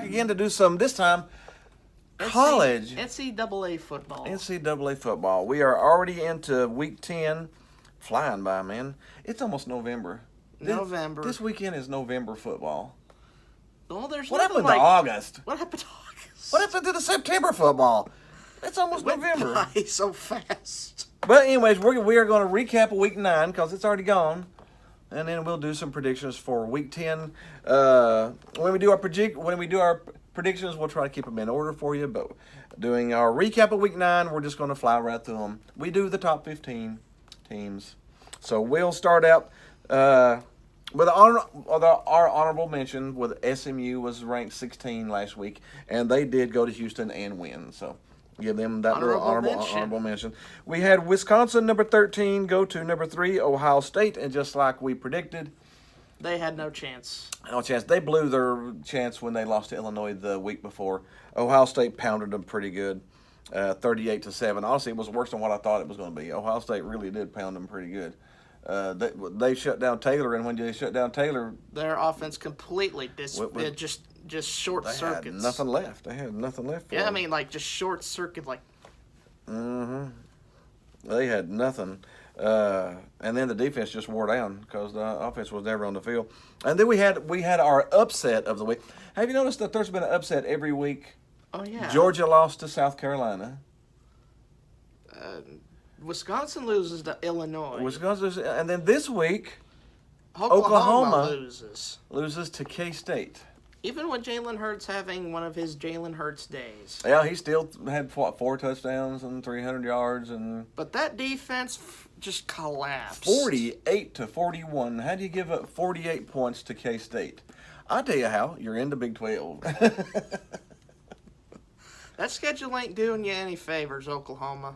again to do some, this time, college. NCAA football. NCAA football. We are already into week 10. Flying by, man. It's almost November. November. This weekend is November football. Well, there's What nothing happened like to August? What happened to August? What happened to the September football? It's almost Went November. by so fast. But anyways, we are going to recap week 9 because it's already gone, and then we'll do some predictions for week 10. When we do our predictions, we'll try to keep them in order for you. But doing our recap of week 9, we're just going to fly right through them. We do the top 15 teams, so we'll start out with our honorable mention. With SMU was ranked 16 last week, and they did go to Houston and win. So. Give them that little honorable mention. We had Wisconsin, number 13, go to number 3, Ohio State. And just like we predicted, they had no chance. No chance. They blew their chance when they lost to Illinois the week before. Ohio State pounded them pretty good, 38-7. Honestly, it was worse than what I thought it was going to be. Ohio State really did pound them pretty good. They shut down Taylor, and when they shut down Taylor, their offense completely just short circuits. They had nothing left. They had nothing left for them. I mean, like, just short circuit, like. Mm-hmm. They had nothing. And then the defense just wore down because the offense was never on the field. And then we had our upset of the week. Have you noticed that there's been an upset every week? Oh, yeah. Georgia lost to South Carolina. Wisconsin loses to Illinois. And then this week, Oklahoma loses to K-State. Even with Jalen Hurts having one of his Jalen Hurts days. Yeah, he still had 4 touchdowns and 300 yards. But that defense just collapsed. 48-41. How do you give up 48 points to K-State? I'll tell you how. You're in the Big 12. That schedule ain't doing you any favors, Oklahoma.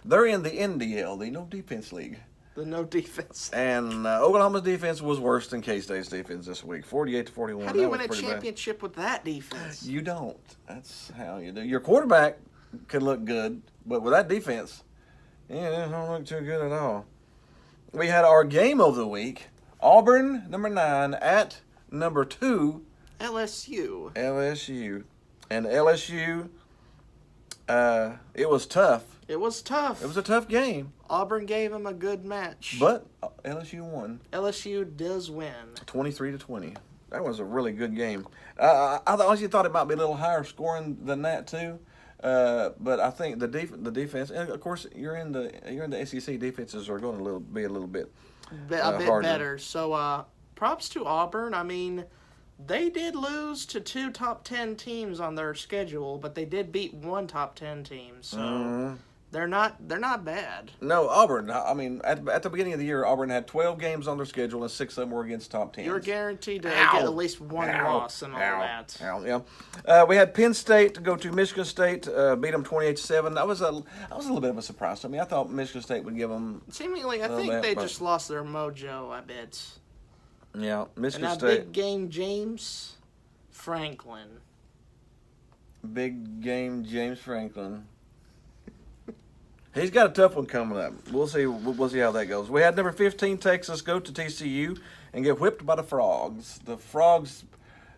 They're in the NDL, the No Defense League. The no defense. And Oklahoma's defense was worse than K-State's defense this week, 48-41. How do you win a championship with that defense? You don't. That's how you do. Your quarterback can look good, but with that defense, it don't look too good at all. We had our game of the week: Auburn, number 9, at number 2, LSU. And LSU. It was tough. It was tough. It was a tough game. Auburn gave him a good match. But LSU won. LSU does win. 23-20. That was a really good game. I honestly thought it might be a little higher scoring than that too. But I think the defense, and of course you're in the SEC, defenses are going to be a little bit harder. Better. So props to Auburn. I mean, they did lose to 2 top 10 teams on their schedule, but they did beat 1 top 10 team. So they're not bad. No, Auburn. I mean, at the beginning of the year, Auburn had 12 games on their schedule, and 6 of them were against top teams. You're guaranteed to get at least one loss and all that. Yeah. We had Penn State go to Michigan State, beat them 28-7. That was a little bit of a surprise to me. I thought Michigan State would give them. Seemingly, I think they just lost their mojo. I bet. Yeah, Michigan and State. Big game, James Franklin. Big game, James Franklin. He's got a tough one coming up. We'll see. We'll see how that goes. We had number 15 Texas go to TCU and get whipped by the Frogs. The Frogs.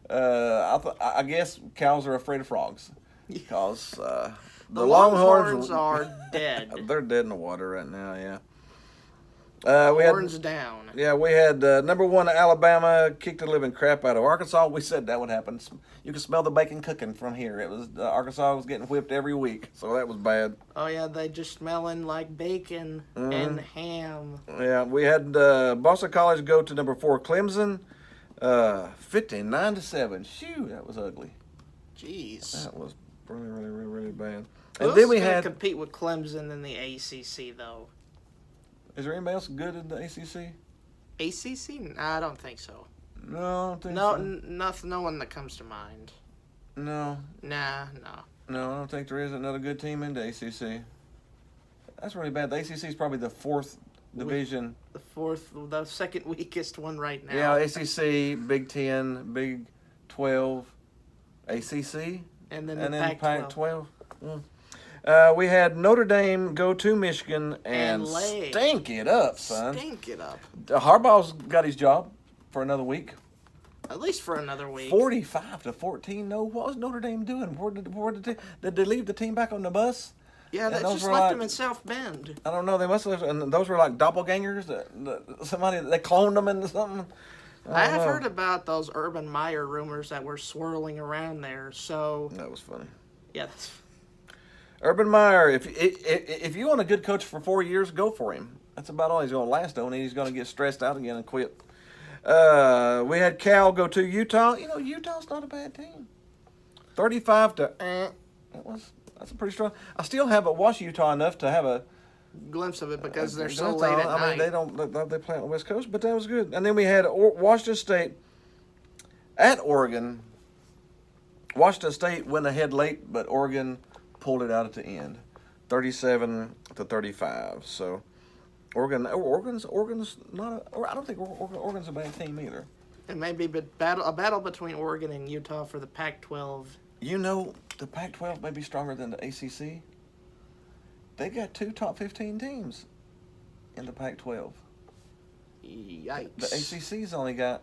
I guess cows are afraid of frogs because the Longhorns are dead. They're dead in the water right now. Yeah. Horns down. Yeah, we had number 1 Alabama kicked the living crap out of Arkansas. We said that would happen. You could smell the bacon cooking from here. It was Arkansas was getting whipped every week, so that was bad. Oh yeah, they just smelling like bacon and ham. Yeah, we had Boston College go to number 4 Clemson, 59-7. Shoo, that was ugly. Jeez, that was really bad. And then we had compete with Clemson in the ACC though. Is there anybody else good in the ACC? ACC? I don't think so. No, I don't think so. No one that comes to mind. No. Nah. No, I don't think there is another good team in the ACC. That's really bad. The ACC is probably the 4th division. The second weakest one right now. Yeah, ACC, Big 10, Big 12, ACC, and then Pac-12. We had Notre Dame go to Michigan and stink it up, son. Stink it up. Harbaugh's got his job for another week. At least for another week. 45-14. No, what was Notre Dame doing? Did they leave the team back on the bus? Yeah, they those just were left like- him in South Bend. I don't know. They must have, and those were like doppelgangers. Somebody they cloned them into something. I don't have know. heard about those Urban Meyer rumors that were swirling around there. So That was funny. yeah, that's, Urban Meyer, if you want a good coach for 4 years, go for him. That's about all he's going to last on. He's going to get stressed out again and quit. We had Cal go to Utah. You know, Utah's not a bad team. 35-. That's a pretty strong. I still haven't watched Utah enough to have a glimpse of it because they're so that's late all. at I night. mean, they play on the West Coast, but that was good. And then we had Washington State at Oregon. Washington State went ahead late, but Oregon pulled it out at the end, 37-35. So Oregon's not. I don't think Oregon's a bad team either. It may be a battle between Oregon and Utah for the Pac-12. You know, the Pac-12 may be stronger than the ACC. They got 2 top 15 teams in the Pac-12. Yikes. The ACC's only got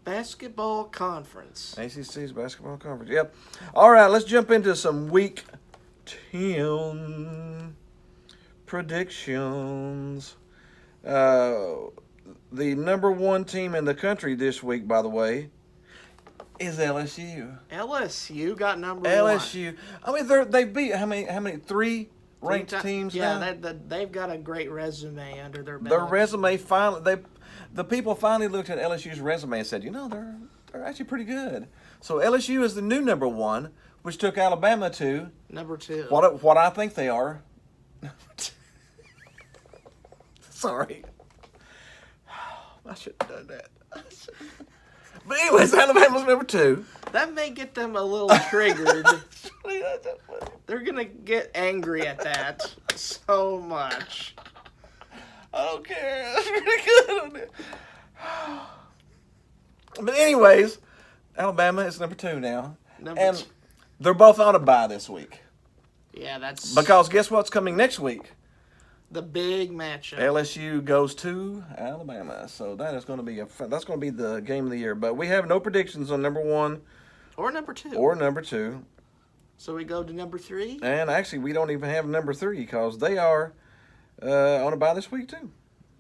Basketball conference. ACC's basketball conference. Yep. All right, let's jump into some Week 10 predictions. The number 1 team in the country this week, by the way, is LSU. LSU got number LSU. I mean, they've beat how many? 3 ranked teams yeah, now. they've got a great resume under their belt. Their resume finally, the people finally looked at LSU's resume and said, you know, they're actually pretty good. So LSU is the new number 1, which took Alabama to Number 2. what I think they are. Sorry, I shouldn't have done that. But anyways, Alabama's number 2. That may get them a little triggered. They're gonna get angry at that so much. I don't care. That's pretty good on it. But anyways, Alabama is number 2 now. Number And they're both on a bye this week. Yeah, that's Because guess what's coming next week? the big matchup. LSU goes to Alabama. So that is going to be that's going to be the game of the year. But we have no predictions on number 1 Or number 2. or number 2. So we go to number 3. And actually, we don't even have number 3 because they are on a bye this week too.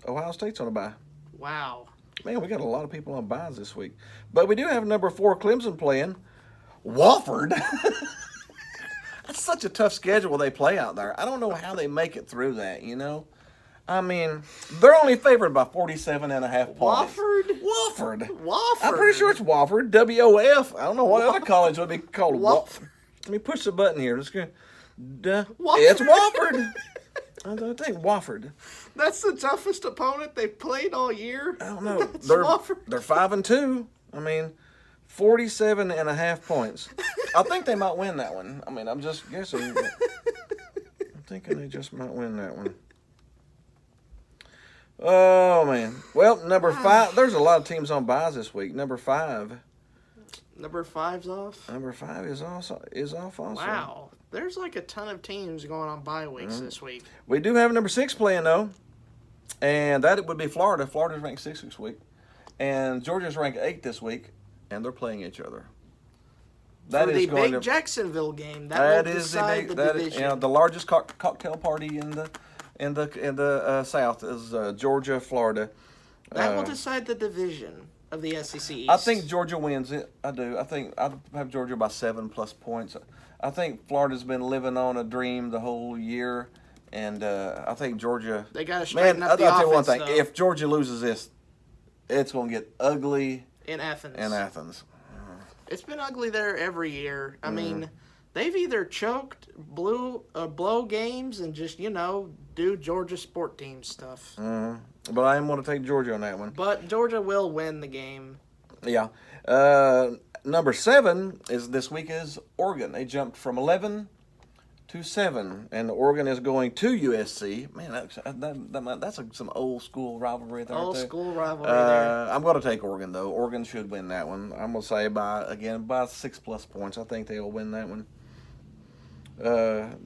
Ohio State's on a bye. Wow. Man, we got a lot of people on byes this week. But we do have number 4 Clemson playing Wofford. That's such a tough schedule they play out there. I don't know how they make it through that, you know? I mean, they're only favored by 47.5 points. Wofford? Wofford. I'm pretty sure it's Wofford. W-O-F. I don't know what other college would be called Wofford. Let me push the button here. Let's go. It's Wofford. I think Wofford. That's the toughest opponent they've played all year. I don't know. That's They're Wofford. 5-2. I mean, 47.5 points. I think they might win that one. I mean, I'm just guessing. I'm thinking they just might win that one. Oh man. Well, number 5. There's a lot of teams on byes this week. Number 5. Number 5's off. Number 5 is off also. Wow. There's like a ton of teams going on bye weeks Mm-hmm. this week. We do have number 6 playing though, and that would be Florida. Florida's ranked 6 this week, and Georgia's ranked 8 this week, and they're playing each other. For the big Jacksonville game, that will decide the division. the largest cocktail party in the South is Georgia, Florida. That will decide the division of the SEC East. I think Georgia wins it. I do. I think I have Georgia by 7+ points. I think Florida's been living on a dream the whole year, and I think Georgia. They got to straighten Man, up the I'll tell you one offense, thing: though, if Georgia loses this, it's going to get ugly in Athens. in Athens. It's been ugly there every year. I Mm-hmm. mean, they've either choked, blow games, and just, do Georgia sport team stuff. But I am going to take Georgia on that one. But Georgia will win the game. Yeah. Number 7 is this week is Oregon. They jumped from 11 to 7, and Oregon is going to USC. Man, that's some old school rivalry there. Old too. school rivalry there. I'm going to take Oregon though. Oregon should win that one. I'm going to say by 6+ points. I think they'll win that one.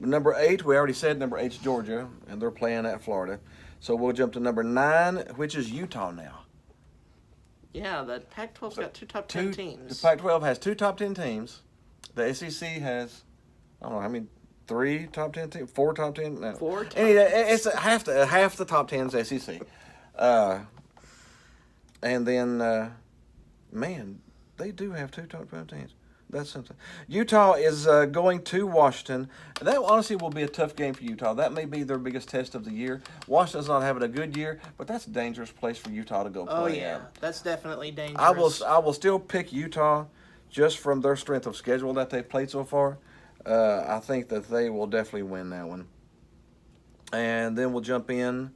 Number 8, we already said number 8's Georgia, and they're playing at Florida. So we'll jump to number 9, which is Utah now. Yeah, the Pac-12's got two top 10 teams. The Pac-12 has 2 top 10 teams. The SEC has, I don't know how many, 3 top 10 teams, 4 top 10. No, 4 top anyway, it's half the top 10's SEC. And then, man, they do have 2 top 12 teams. That's something. Utah is going to Washington. That honestly will be a tough game for Utah. That may be their biggest test of the year. Washington's not having a good year, but that's a dangerous place for Utah to go play. Oh yeah, that's definitely dangerous. I will still pick Utah just from their strength of schedule that they've played so far. I think that they will definitely win that one. And then we'll jump in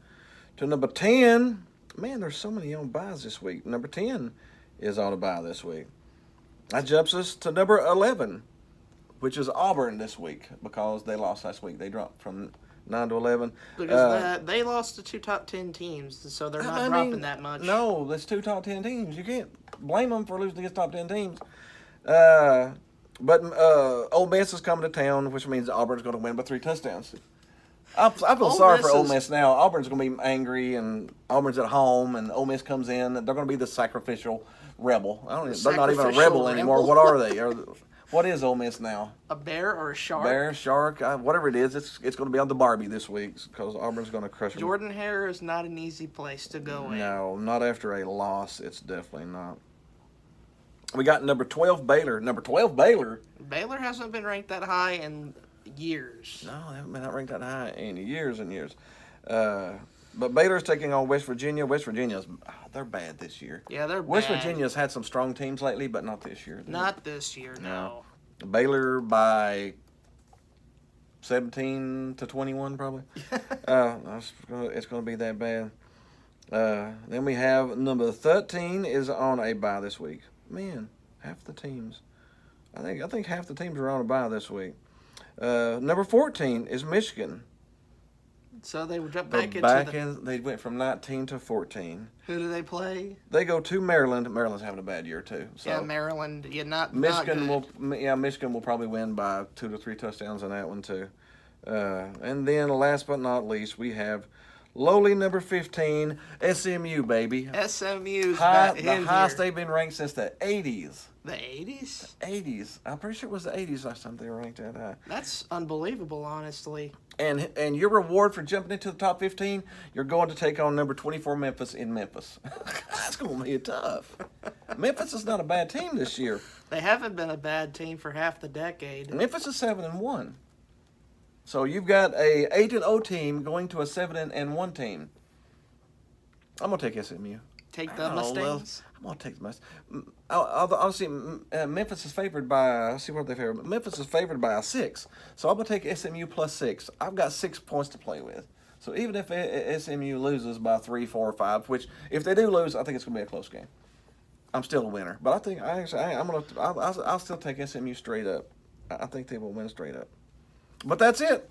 to number 10. Man, there's so many on buys this week. Number 10 is on a buy this week. That jumps us to number 11, which is Auburn this week because they lost last week. They dropped from 9 to 11. Because they lost to 2 top 10 teams, so they're not dropping that much. No, that's 2 top 10 teams. You can't blame them for losing against top 10 teams. But Ole Miss is coming to town, which means Auburn's going to win by 3 touchdowns. I feel sorry for Ole Miss now. Auburn's going to be angry, and Auburn's at home, and Ole Miss comes in, and they're going to be the sacrificial rebel. They're not even a rebel anymore. What are they? What is Ole Miss now? A bear or a shark? Bear, shark, whatever it is. It's going to be on the Barbie this week because Auburn's going to crush them. Jordan Hare is not an easy place to go in. No, not after a loss. It's definitely not. We got number 12 Baylor. Number 12 Baylor. Baylor hasn't been ranked that high in years. No, they haven't been ranked that high in years and years. But Baylor's taking on West Virginia. West Virginia's they're bad this year. Yeah, they're West bad. Virginia's had some strong teams lately, but not this year. Not this year, no. Baylor by 17 to 21 probably. It's going to be that bad. Then we have number 13 is on a bye this week. Man, half the teams. I think half the teams are on a bye this week. Number 14 is Michigan. So they would jump back They went from 19 to 14. Who do they play? They go to Maryland. Maryland's having a bad year too. So yeah, Maryland. Yeah, not Michigan not good. Michigan will probably win by 2 to 3 touchdowns on that one too. And then last but not least, we have lowly number 15, SMU, baby. SMU's the highest they've been ranked since the 80s. The 80s? 80s. I'm pretty sure it was the 80s last time they were ranked that high. That's unbelievable, honestly. And your reward for jumping into the top 15, you're going to take on number 24 Memphis in Memphis. That's going to be tough. Memphis is not a bad team this year. They haven't been a bad team for half the decade. Memphis is 7-1. So you've got a 8-0 team going to a 7-1 team. I'm gonna take SMU. Take the Mustangs. I'm gonna take the Mustangs. I'll see. Memphis is favored by. I'll see what they favor. Memphis is favored by a 6. So I'm gonna take SMU plus 6. I've got 6 points to play with. So even if SMU loses by 3, 4, or 5, which if they do lose, I think it's gonna be a close game. I'm still a winner, but I think I'll still take SMU straight up. I think they will win straight up. But that's it.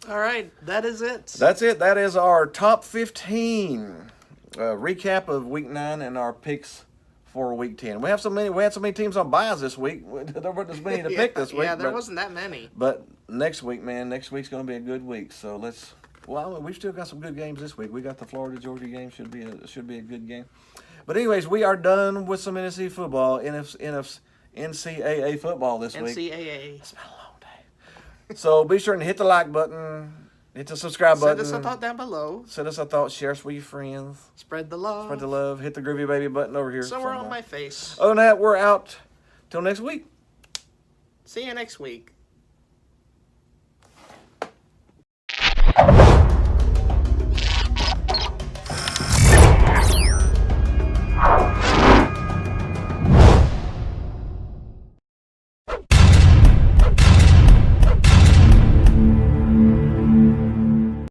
All right, that is it. That's it. That is our top 15 recap of week 9 and our picks for week 10. We had so many teams on buys this week. There weren't as many to pick this week. Yeah, there wasn't that many. But next week, next week's going to be a good week. So we've still got some good games this week. We got the Florida Georgia game. Should be a good game. But anyways, we are done with some NCAA football. NCAA football this week. NCAA. It's been a long day. So be sure and hit the like button. Hit the subscribe button. Send us a thought down below. Send us a thought. Share us with your friends. Spread the love. Spread the love. Hit the Groovy Baby button over here. Somewhere on my face. Other than that, we're out. Till next week. See you next week.